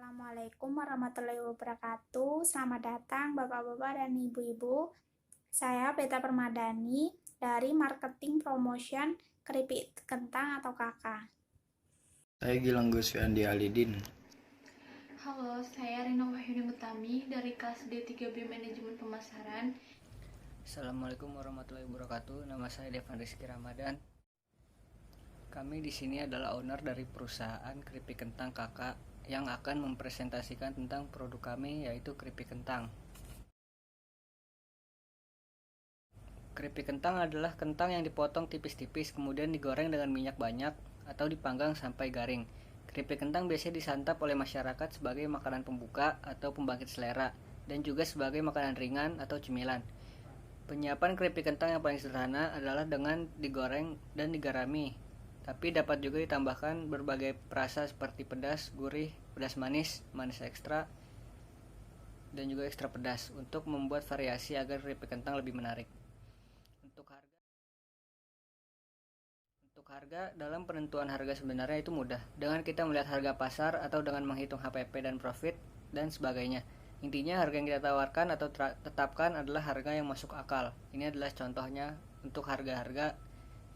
Assalamualaikum warahmatullahi wabarakatuh. Selamat datang Bapak-bapak dan Ibu-ibu. Saya Beta Permadani dari Marketing Promotion Keripik Kentang atau KK. Saya Gilang Guswi Andi Alidin. Halo, saya Rina Wahyudi Utami dari kelas D3B Manajemen Pemasaran. Assalamualaikum warahmatullahi wabarakatuh. Nama saya Devan Rizky Ramadan. Kami di sini adalah owner dari perusahaan Keripik Kentang Kakak yang akan mempresentasikan tentang produk kami, yaitu keripik kentang. Keripik kentang adalah kentang yang dipotong tipis-tipis kemudian digoreng dengan minyak banyak atau dipanggang sampai garing. Keripik kentang biasanya disantap oleh masyarakat sebagai makanan pembuka atau pembangkit selera dan juga sebagai makanan ringan atau cemilan. Penyiapan keripik kentang yang paling sederhana adalah dengan digoreng dan digarami, tapi dapat juga ditambahkan berbagai rasa seperti pedas, gurih, pedas manis, manis ekstra, dan juga ekstra pedas untuk membuat variasi agar keripik kentang lebih menarik. Untuk harga, dalam penentuan harga sebenarnya itu mudah, dengan kita melihat harga pasar atau dengan menghitung HPP dan profit dan sebagainya. Intinya harga yang kita tawarkan atau tetapkan adalah harga yang masuk akal. Ini adalah contohnya untuk harga-harga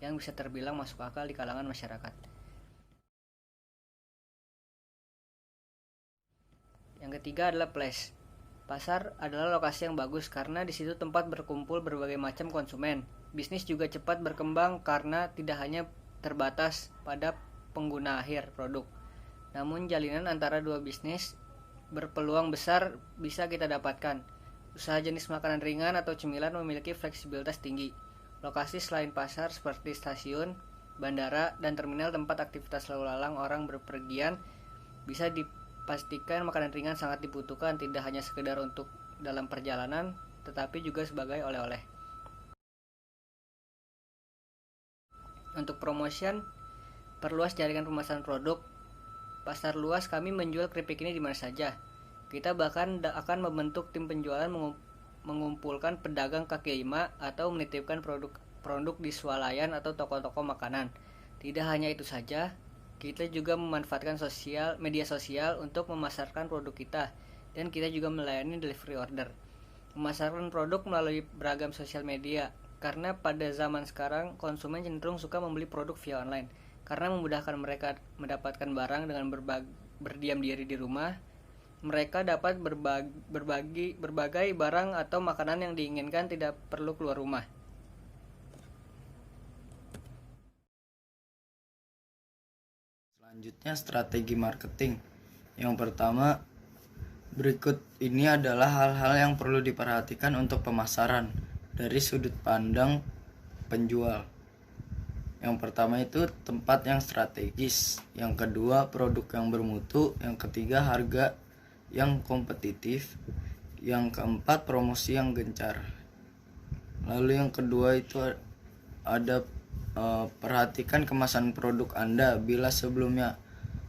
yang bisa terbilang masuk akal di kalangan masyarakat. Yang ketiga adalah place. Pasar adalah lokasi yang bagus karena di situ tempat berkumpul berbagai macam konsumen. Bisnis juga cepat berkembang karena tidak hanya terbatas pada pengguna akhir produk. Namun jalinan antara dua bisnis berpeluang besar bisa kita dapatkan. Usaha jenis makanan ringan atau cemilan memiliki fleksibilitas tinggi. Lokasi selain pasar seperti stasiun, bandara, dan terminal tempat aktivitas lalu lalang orang berpergian bisa dipastikan makanan ringan sangat dibutuhkan tidak hanya sekedar untuk dalam perjalanan tetapi juga sebagai oleh-oleh. Untuk promotion, perluas jaringan pemasaran produk. Pasar luas, kami menjual keripik ini di mana saja. Kita bahkan akan membentuk tim penjualan mengumpulkan pedagang kaki lima atau menitipkan produk di swalayan atau toko-toko makanan. Tidak hanya itu saja, kita juga memanfaatkan media sosial untuk memasarkan produk kita, dan kita juga melayani delivery order. Memasarkan produk melalui beragam sosial media, karena pada zaman sekarang konsumen cenderung suka membeli produk via online, karena memudahkan mereka mendapatkan barang dengan berdiam diri di rumah. Mereka dapat berbagai barang atau makanan yang diinginkan tidak perlu keluar rumah. Selanjutnya strategi marketing. Yang pertama, berikut ini adalah hal-hal yang perlu diperhatikan untuk pemasaran dari sudut pandang penjual. Yang pertama itu tempat yang strategis, yang kedua produk yang bermutu, yang ketiga harga yang kompetitif, yang keempat promosi yang gencar. Lalu yang kedua itu ada perhatikan kemasan produk Anda. Bila sebelumnya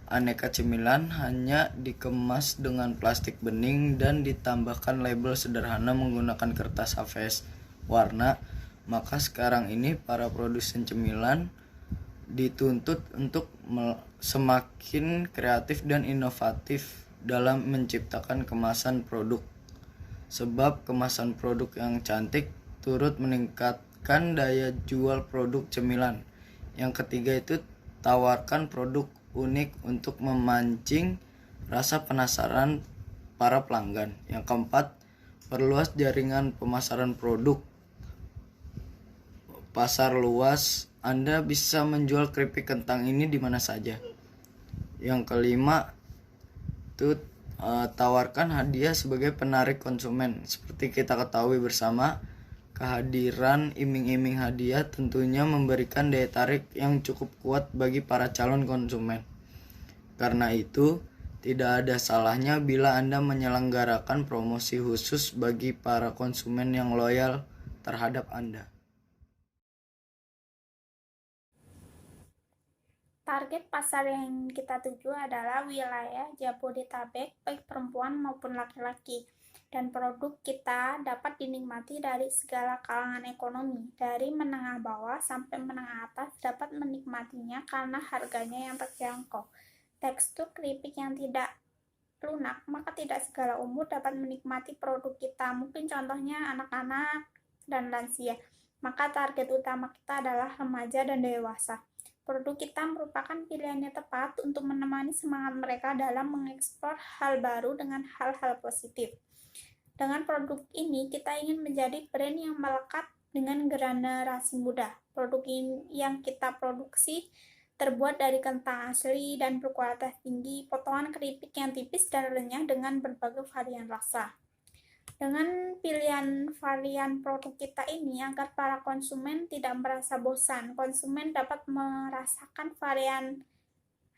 aneka cemilan hanya dikemas dengan plastik bening dan ditambahkan label sederhana menggunakan kertas HVS warna, maka sekarang ini para produsen cemilan dituntut untuk semakin kreatif dan inovatif dalam menciptakan kemasan produk. Sebab kemasan produk yang cantik turut meningkatkan daya jual produk cemilan. Yang ketiga itu tawarkan produk unik untuk memancing rasa penasaran para pelanggan. Yang keempat, perluas jaringan pemasaran produk. Pasar luas, Anda bisa menjual keripik kentang ini di mana saja. Yang kelima, itu tawarkan hadiah sebagai penarik konsumen. Seperti kita ketahui bersama, kehadiran iming-iming hadiah tentunya memberikan daya tarik yang cukup kuat bagi para calon konsumen. Karena itu, tidak ada salahnya bila Anda menyelenggarakan promosi khusus bagi para konsumen yang loyal terhadap Anda. Target pasar yang kita tuju adalah wilayah Jabodetabek, baik perempuan maupun laki-laki. Dan produk kita dapat dinikmati dari segala kalangan ekonomi, dari menengah bawah sampai menengah atas dapat menikmatinya karena harganya yang terjangkau. Tekstur keripik yang tidak lunak, maka tidak segala umur dapat menikmati produk kita. Mungkin contohnya anak-anak dan lansia. Maka target utama kita adalah remaja dan dewasa. Produk kita merupakan pilihan yang tepat untuk menemani semangat mereka dalam mengeksplor hal baru dengan hal-hal positif. Dengan produk ini, kita ingin menjadi brand yang melekat dengan generasi muda. Produk yang kita produksi terbuat dari kentang asli dan berkualitas tinggi, potongan keripik yang tipis dan renyah dengan berbagai varian rasa. Dengan pilihan varian produk kita ini, agar para konsumen tidak merasa bosan, konsumen dapat merasakan varian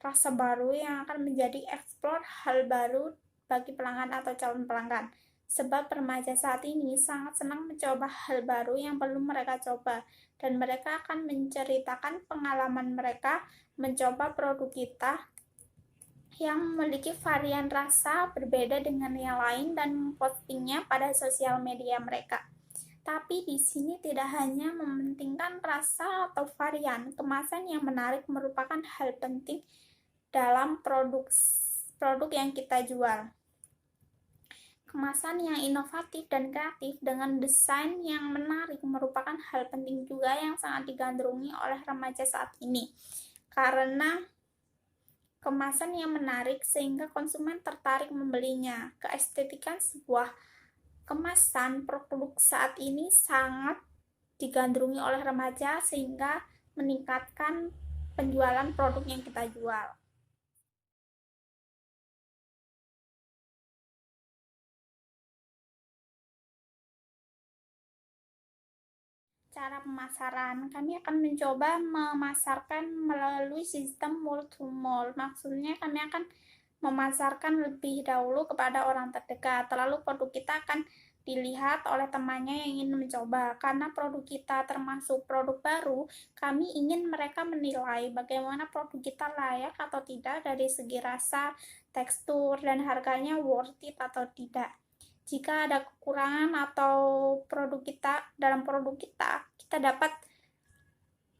rasa baru yang akan menjadi eksplor hal baru bagi pelanggan atau calon pelanggan. Sebab remaja saat ini sangat senang mencoba hal baru yang belum mereka coba, dan mereka akan menceritakan pengalaman mereka mencoba produk kita yang memiliki varian rasa berbeda dengan yang lain dan mempostingnya pada sosial media mereka. Tapi di sini tidak hanya mementingkan rasa atau varian, kemasan yang menarik merupakan hal penting dalam produk yang kita jual. Kemasan yang inovatif dan kreatif dengan desain yang menarik merupakan hal penting juga yang sangat digandrungi oleh remaja saat ini. Karena kemasan yang menarik sehingga konsumen tertarik membelinya. Keestetikan sebuah kemasan produk saat ini sangat digandrungi oleh remaja sehingga meningkatkan penjualan produk yang kita jual. Cara pemasaran, kami akan mencoba memasarkan melalui sistem mall to mall. Maksudnya kami akan memasarkan lebih dahulu kepada orang terdekat, lalu produk kita akan dilihat oleh temannya yang ingin mencoba. Karena produk kita termasuk produk baru, kami ingin mereka menilai bagaimana produk kita layak atau tidak dari segi rasa, tekstur, dan harganya worth it atau tidak. Jika ada kekurangan atau dalam produk kita dapat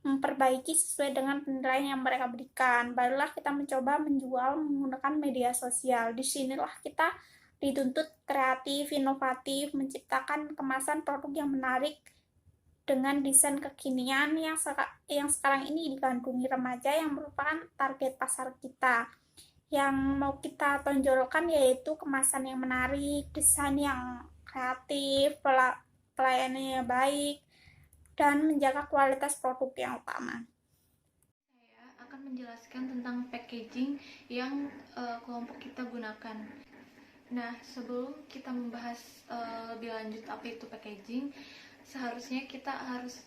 memperbaiki sesuai dengan penilaian yang mereka berikan. Barulah kita mencoba menjual menggunakan media sosial. Disinilah kita dituntut kreatif, inovatif, menciptakan kemasan produk yang menarik dengan desain kekinian yang sekarang ini digandrungi remaja yang merupakan target pasar kita. Yang mau kita tonjolkan yaitu kemasan yang menarik, desain yang kreatif, pelayanannya baik, dan menjaga kualitas produk yang utama. Saya akan menjelaskan tentang packaging yang kelompok kita gunakan. Nah, sebelum kita membahas lebih lanjut apa itu packaging, seharusnya kita harus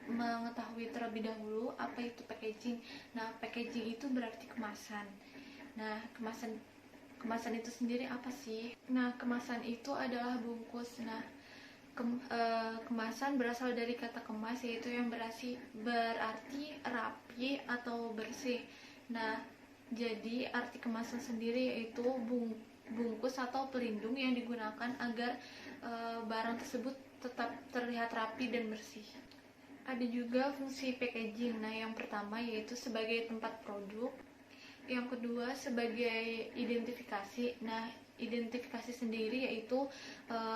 mengetahui terlebih dahulu apa itu packaging. Nah, packaging itu berarti kemasan. Nah, kemasan itu sendiri apa sih? Nah, kemasan itu adalah bungkus. Nah, kemasan berasal dari kata kemas, yaitu yang berarti rapi atau bersih. Nah, jadi arti kemasan sendiri yaitu bungkus atau pelindung yang digunakan agar barang tersebut tetap terlihat rapi dan bersih. Ada juga fungsi packaging. Nah, yang pertama yaitu sebagai tempat produk, yang kedua sebagai identifikasi. Nah, identifikasi sendiri yaitu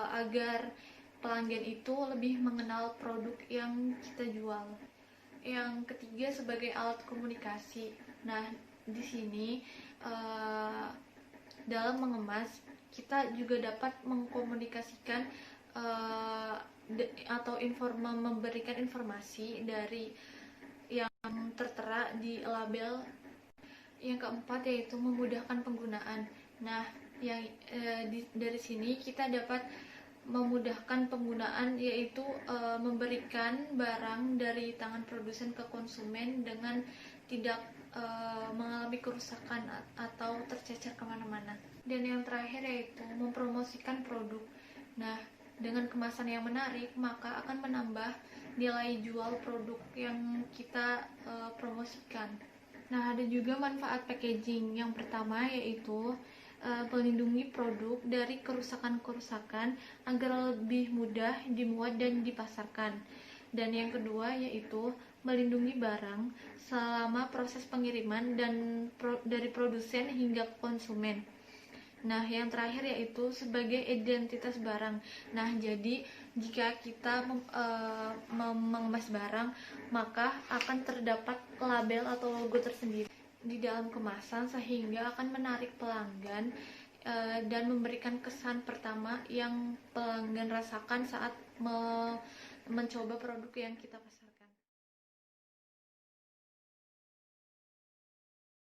agar pelanggan itu lebih mengenal produk yang kita jual. Yang ketiga sebagai alat komunikasi. Nah, di sini dalam mengemas kita juga dapat mengkomunikasikan atau memberikan informasi dari yang tertera di label. Yang keempat yaitu memudahkan penggunaan. Nah, dari sini kita dapat memudahkan penggunaan, yaitu memberikan barang dari tangan produsen ke konsumen dengan tidak mengalami kerusakan atau tercecer kemana-mana. Dan yang terakhir yaitu mempromosikan produk. Nah, dengan kemasan yang menarik maka akan menambah nilai jual produk yang kita promosikan. Nah, ada juga manfaat packaging. Yang pertama yaitu melindungi produk dari kerusakan-kerusakan agar lebih mudah dimuat dan dipasarkan. Dan yang kedua yaitu melindungi barang selama proses pengiriman dan dari produsen hingga konsumen. Nah, yang terakhir yaitu sebagai identitas barang. Nah, jadi jika kita mengemas barang, maka akan terdapat label atau logo tersendiri di dalam kemasan sehingga akan menarik pelanggan dan memberikan kesan pertama yang pelanggan rasakan saat mencoba produk yang kita pasarkan.